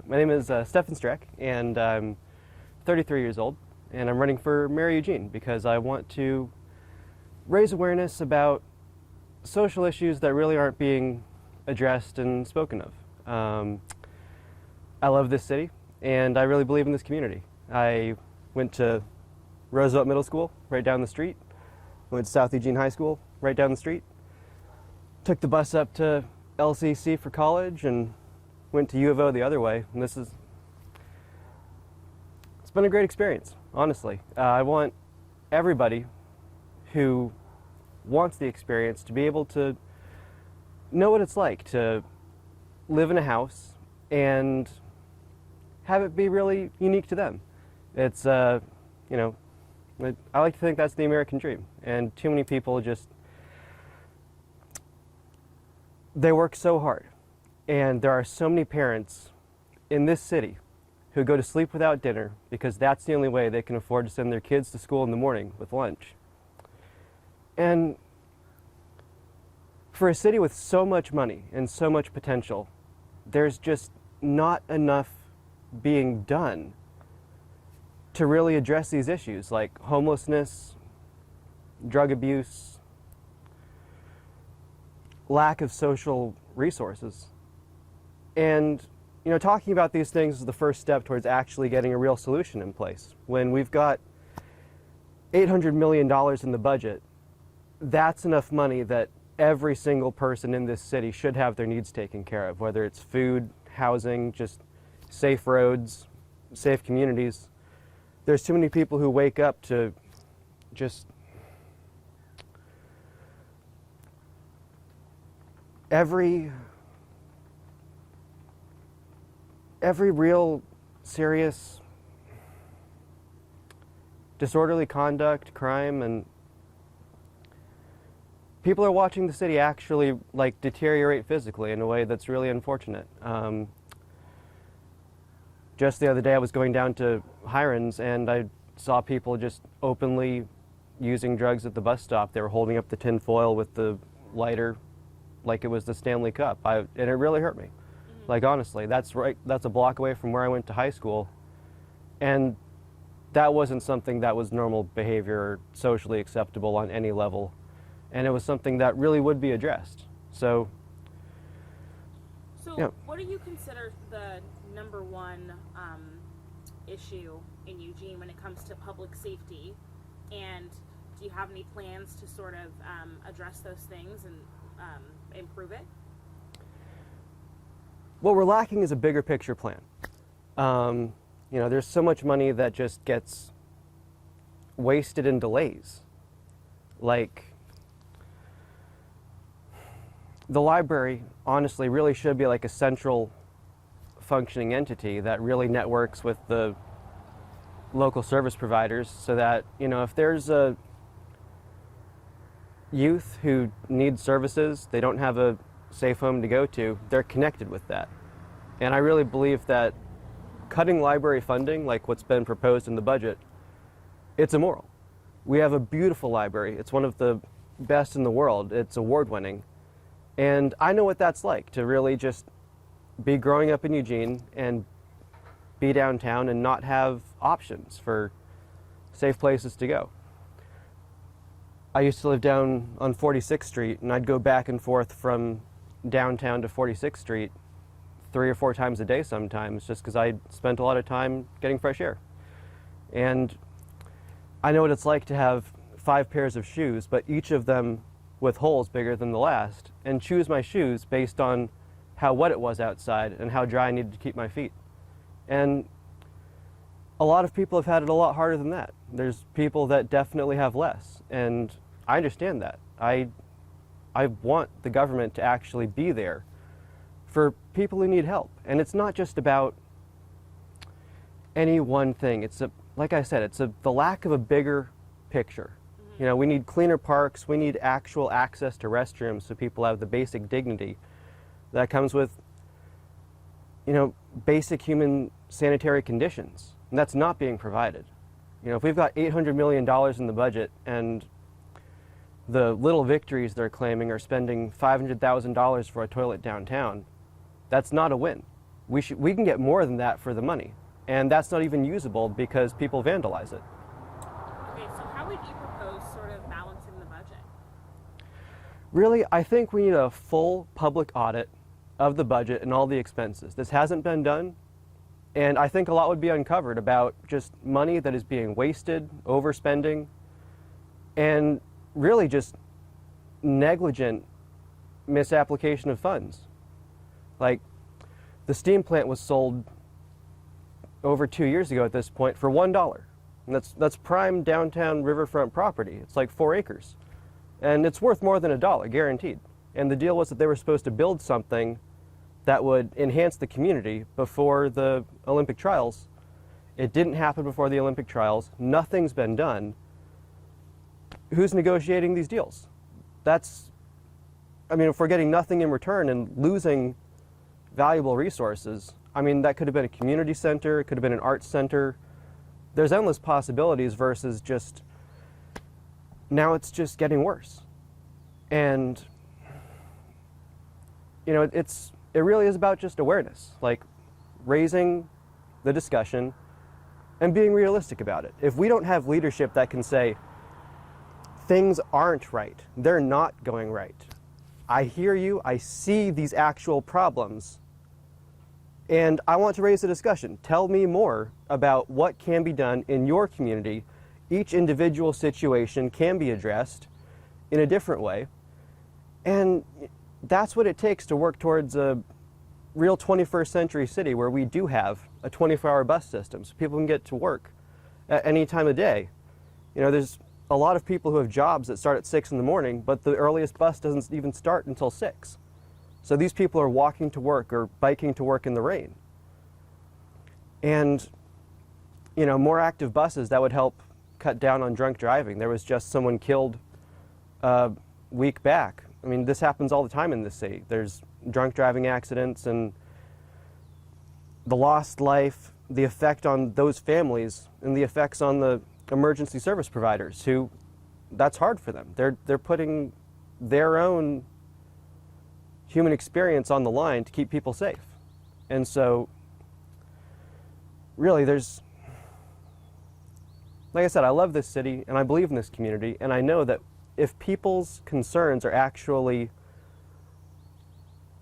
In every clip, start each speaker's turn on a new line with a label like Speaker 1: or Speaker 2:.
Speaker 1: My name is Stefan Strek, and I'm 33 years old, and I'm running for Mayor Eugene because I want to raise awareness about social issues that really aren't being addressed and spoken of. I love this city, and I really believe in this community. I went to Roseburg Middle School right down the street, went to South Eugene High School right down the street, took the bus up to LCC for college, and went to U of O the other way. And it's been a great experience, honestly. I want everybody who wants the experience to be able to know what it's like to live in a house and have it be really unique to them. It's, I like to think that's the American dream. And too many people just, they work so hard. And there are so many parents in this city who go to sleep without dinner because that's the only way they can afford to send their kids to school in the morning with lunch. And for a city with so much money and so much potential, there's just not enough being done to really address these issues like homelessness, drug abuse, lack of social resources. And, talking about these things is the first step towards actually getting a real solution in place. When we've got $800 million in the budget, that's enough money that every single person in this city should have their needs taken care of, whether it's food, housing, just safe roads, safe communities. There's too many people who wake up to just every real serious disorderly conduct, crime, and people are watching the city actually deteriorate physically in a way that's really unfortunate. Just the other day I was going down to Hiron's and I saw people just openly using drugs at the bus stop. They were holding up the tin foil with the lighter like it was the Stanley Cup. And it really hurt me. Honestly, that's a block away from where I went to high school. And that wasn't something that was normal behavior or socially acceptable on any level. And it was something that really would be addressed. So yeah.
Speaker 2: What do you consider the number one issue in Eugene when it comes to public safety? And do you have any plans to sort of address those things and improve it?
Speaker 1: What we're lacking is a bigger picture plan. There's so much money that just gets wasted in delays. The library, honestly, really should be like a central functioning entity that really networks with the local service providers so that, if there's a youth who needs services, they don't have a safe home to go to, they're connected with that. And I really believe that cutting library funding, like what's been proposed in the budget, it's immoral. We have a beautiful library. It's one of the best in the world. It's award-winning. And I know what that's like, to really just be growing up in Eugene and be downtown and not have options for safe places to go. I used to live down on 46th Street, and I'd go back and forth from downtown to 46th Street 3 or 4 times a day sometimes, just because I spent a lot of time getting fresh air. And I know what it's like to have 5 pairs of shoes, but each of them with holes bigger than the last, and choose my shoes based on how wet it was outside and how dry I needed to keep my feet. And a lot of people have had it a lot harder than that. There's people that definitely have less, and I understand that. I want the government to actually be there for people who need help. And it's not just about any one thing. Like I said, it's the lack of a bigger picture. We need cleaner parks, we need actual access to restrooms so people have the basic dignity that comes with, basic human sanitary conditions. And that's not being provided. If we've got $800 million in the budget and the little victories they're claiming are spending $500,000 for a toilet downtown, that's not a win. we can get more than that for the money. And that's not even usable because people vandalize it.
Speaker 2: Okay, so how would you propose sort of balancing the budget?
Speaker 1: Really, I think we need a full public audit of the budget and all the expenses. This hasn't been done, and I think a lot would be uncovered about just money that is being wasted, overspending, and really just negligent misapplication of funds. Like, the steam plant was sold over 2 years ago at this point for $1. And that's prime downtown riverfront property. It's like 4 acres. And it's worth more than $1, guaranteed. And the deal was that they were supposed to build something that would enhance the community before the Olympic trials. It didn't happen before the Olympic trials. Nothing's been done. Who's negotiating these deals? I mean, if we're getting nothing in return and losing valuable resources, I mean, that could have been a community center, it could have been an arts center. There's endless possibilities versus just, now it's just getting worse. And, you know, it really is about just awareness, like raising the discussion and being realistic about it. If we don't have leadership that can say, things aren't right, they're not going right. I hear you, I see these actual problems, and I want to raise a discussion. Tell me more about what can be done in your community. Each individual situation can be addressed in a different way. And that's what it takes to work towards a real 21st century city where we do have a 24-hour bus system so people can get to work at any time of day. You know, there's a lot of people who have jobs that start at 6 in the morning, but the earliest bus doesn't even start until 6. So these people are walking to work or biking to work in the rain. And, you know, more active buses, that would help cut down on drunk driving. There was just someone killed a week back. I mean, this happens all the time in this city. There's drunk driving accidents, and the lost life, the effect on those families, and the effects on the emergency service providers who, that's hard for them. They're putting their own human experience on the line to keep people safe. And so really there's, like I said, I love this city and I believe in this community, and I know that if people's concerns are actually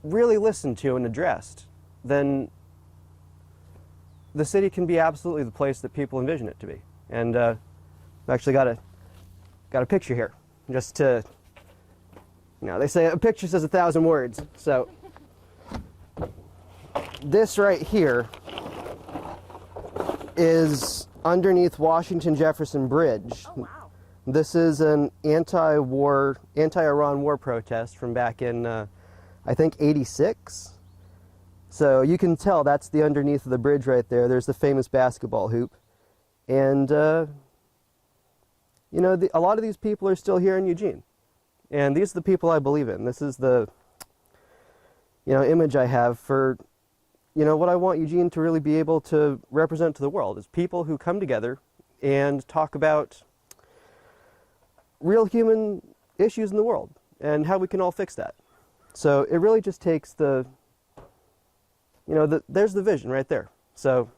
Speaker 1: really listened to and addressed, then the city can be absolutely the place that people envision it to be. And I've actually got a picture here, just to, you know, they say a picture says 1,000 words. So this right here is underneath Washington Jefferson Bridge.
Speaker 2: Oh, wow.
Speaker 1: This is an anti-Iran war protest from back in, I think, '86. So you can tell that's the underneath of the bridge right there. There's the famous basketball hoop. And, you know, a lot of these people are still here in Eugene. And these are the people I believe in. This is the, you know, image I have for, you know, what I want Eugene to really be able to represent to the world is people who come together and talk about real human issues in the world and how we can all fix that. So it really just takes the, you know, there's the vision right there. So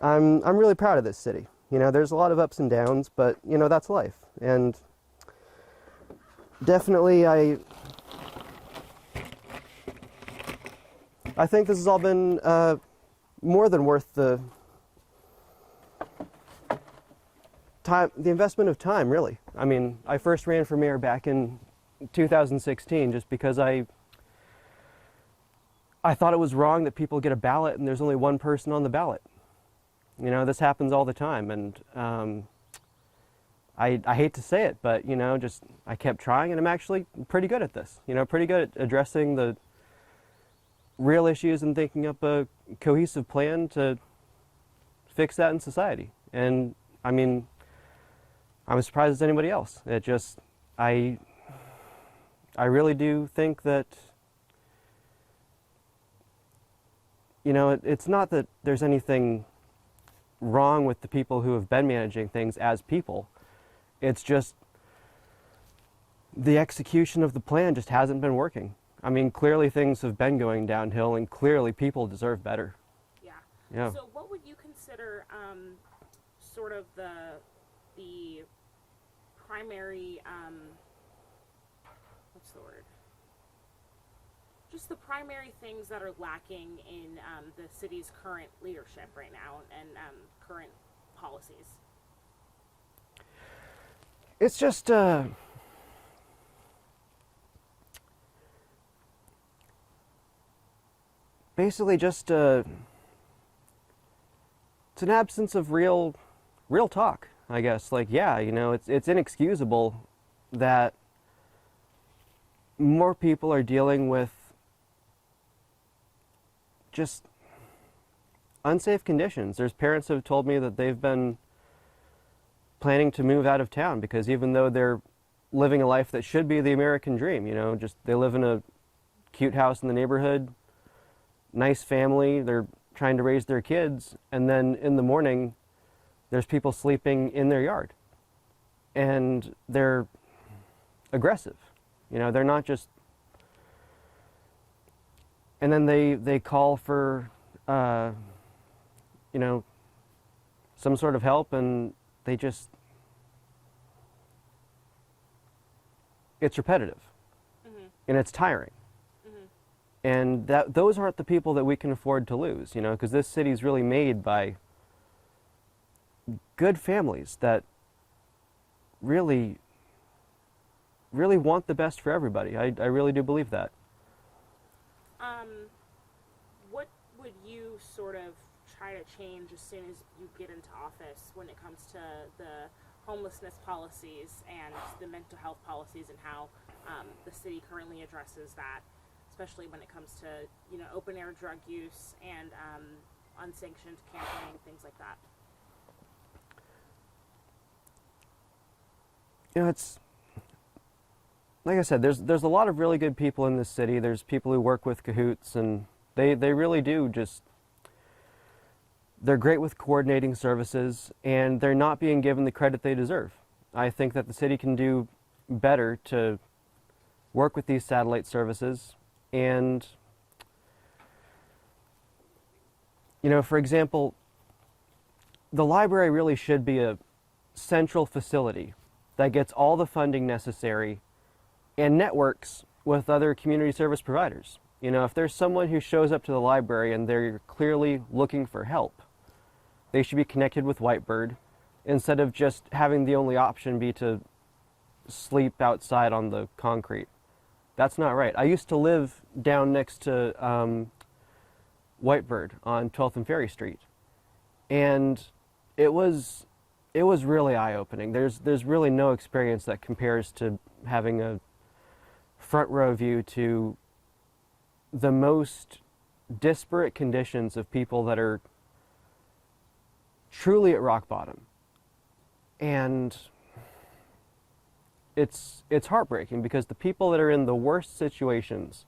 Speaker 1: I'm really proud of this city. You know, there's a lot of ups and downs, but, you know, that's life. And definitely I think this has all been more than worth the time, the investment of time, really. I mean, I first ran for mayor back in 2016 just because I thought it was wrong that people get a ballot and there's only one person on the ballot. You know, this happens all the time, and I hate to say it, but, you know, just I kept trying, and I'm actually pretty good at this. You know, pretty good at addressing the real issues and thinking up a cohesive plan to fix that in society. And, I mean, I'm as surprised as anybody else. It just, I really do think that, you know, it's not that there's anything wrong with the people who have been managing things as people. It's just the execution of the plan just hasn't been working. I mean, clearly things have been going downhill, and clearly people deserve better.
Speaker 2: Yeah.
Speaker 1: Yeah.
Speaker 2: So what would you consider sort of the primary, what's the word? Just the primary things that are lacking in the city's current leadership right now and current policies?
Speaker 1: It's just basically just it's an absence of real talk, I guess. Like, yeah, you know, it's inexcusable that more people are dealing with just unsafe conditions. There's parents who have told me that they've been planning to move out of town because even though they're living a life that should be the American dream, you know, just they live in a cute house in the neighborhood, nice family, they're trying to raise their kids, and then in the morning there's people sleeping in their yard and they're aggressive. You know, they're not just, and then they call for you know, some sort of help, and they just, it's repetitive.
Speaker 2: Mm-hmm.
Speaker 1: And it's tiring.
Speaker 2: Mm-hmm.
Speaker 1: And those aren't the people that we can afford to lose, you know, because this city's really made by good families that really want the best for everybody. I really do believe that.
Speaker 2: What would you sort of try to change as soon as you get into office when it comes to the homelessness policies and the mental health policies and how the city currently addresses that, especially when it comes to, you know, open air drug use and unsanctioned camping, things like that?
Speaker 1: You know, it's like I said, there's a lot of really good people in this city. There's people who work with Cahoots, and they really do just, they're great with coordinating services, and they're not being given the credit they deserve. I think that the city can do better to work with these satellite services. And, you know, for example, the library really should be a central facility that gets all the funding necessary and networks with other community service providers. You know, if there's someone who shows up to the library and they're clearly looking for help, they should be connected with Whitebird instead of just having the only option be to sleep outside on the concrete. That's not right. I used to live down next to Whitebird on 12th and Ferry Street, and it was really eye-opening. There's really no experience that compares to having a front row view to the most disparate conditions of people that are truly at rock bottom. And it's heartbreaking because the people that are in the worst situations,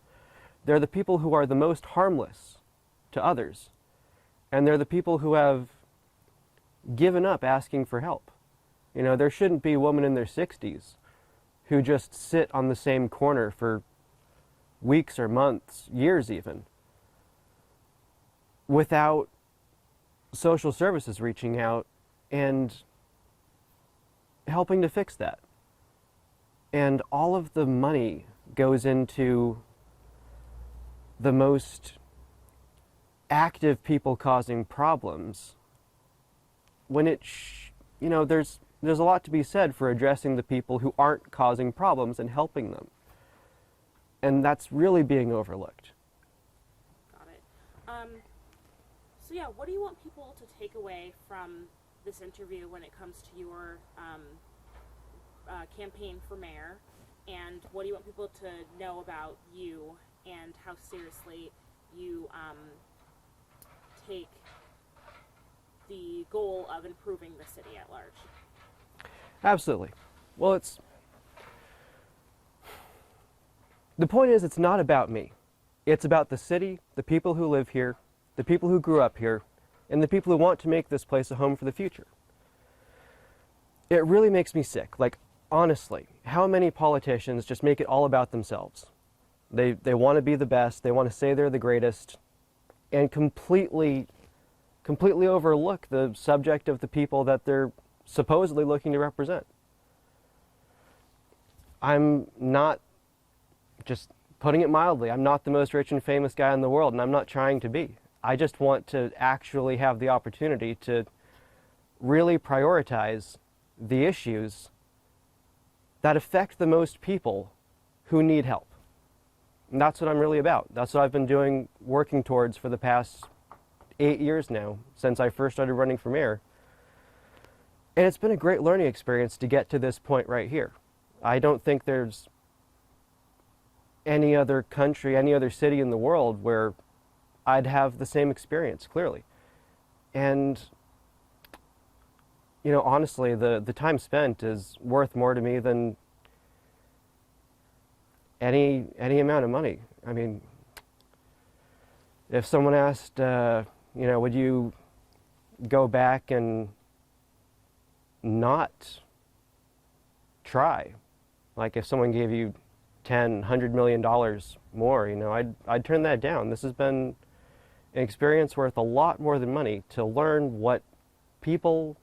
Speaker 1: they're the people who are the most harmless to others. And they're the people who have given up asking for help. You know, there shouldn't be women in their 60s who just sit on the same corner for weeks or months, years even, without social services reaching out and helping to fix that. And all of the money goes into the most active people causing problems when you know, there's a lot to be said for addressing the people who aren't causing problems and helping them. And that's really being overlooked.
Speaker 2: Got it. So yeah, what do you want people to take away from this interview when it comes to your campaign for mayor? And what do you want people to know about you and how seriously you take the goal of improving the city at large?
Speaker 1: Absolutely. Well, the point is, it's not about me. It's about the city, the people who live here, the people who grew up here, and the people who want to make this place a home for the future. It really makes me sick. Like, honestly, how many politicians just make it all about themselves? They want to be the best. They want to say they're the greatest, and completely overlook the subject of the people that they're supposedly looking to represent. I'm not, just putting it mildly, I'm not the most rich and famous guy in the world, and I'm not trying to be. I just want to actually have the opportunity to really prioritize the issues that affect the most people who need help. And that's what I'm really about. That's what I've been working towards for the past 8 years now, since I first started running for mayor. And it's been a great learning experience to get to this point right here. I don't think there's any other country, any other city in the world where I'd have the same experience, clearly. And, you know, honestly, the time spent is worth more to me than any amount of money. I mean, if someone asked, you know, would you go back and not try? Like if someone gave you $10, $100 million more, you know, I'd turn that down. This has been an experience worth a lot more than money to learn what people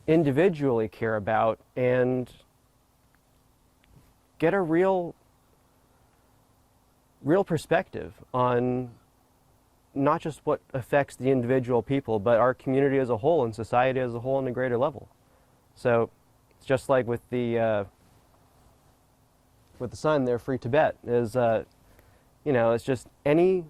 Speaker 1: individually care about and get a real perspective on not just what affects the individual people, but our community as a whole and society as a whole on a greater level. So it's just like with the sign there, Free Tibet, is, you know, it's just any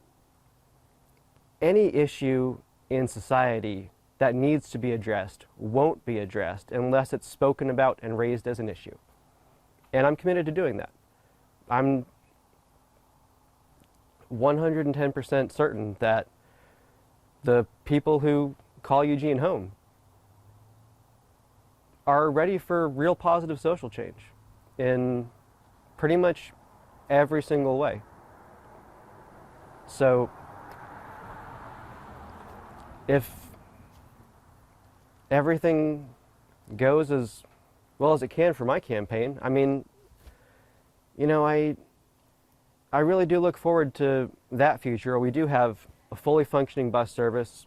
Speaker 1: issue in society that needs to be addressed won't be addressed unless it's spoken about and raised as an issue. And I'm committed to doing that. I'm 110% certain that the people who call Eugene home are ready for real positive social change in pretty much every single way. So if everything goes as well as it can for my campaign, I mean, you know, I really do look forward to that future. We do have a fully functioning bus service,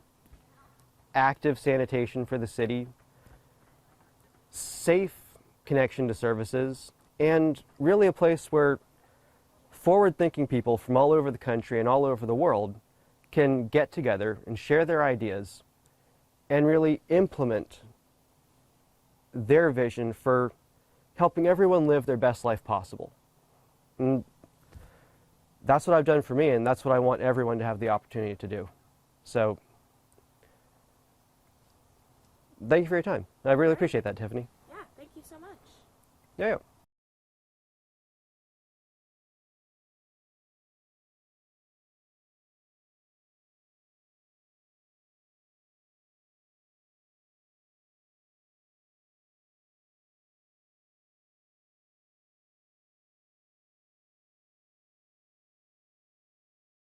Speaker 1: active sanitation for the city, safe connection to services, and really a place where forward-thinking people from all over the country and all over the world can get together and share their ideas and really implement their vision for helping everyone live their best life possible. And that's what I've done for me, and that's what I want everyone to have the opportunity to do. So, thank you for your time. I really appreciate that, Tiffany.
Speaker 2: Yeah, thank you so much.
Speaker 1: Yeah.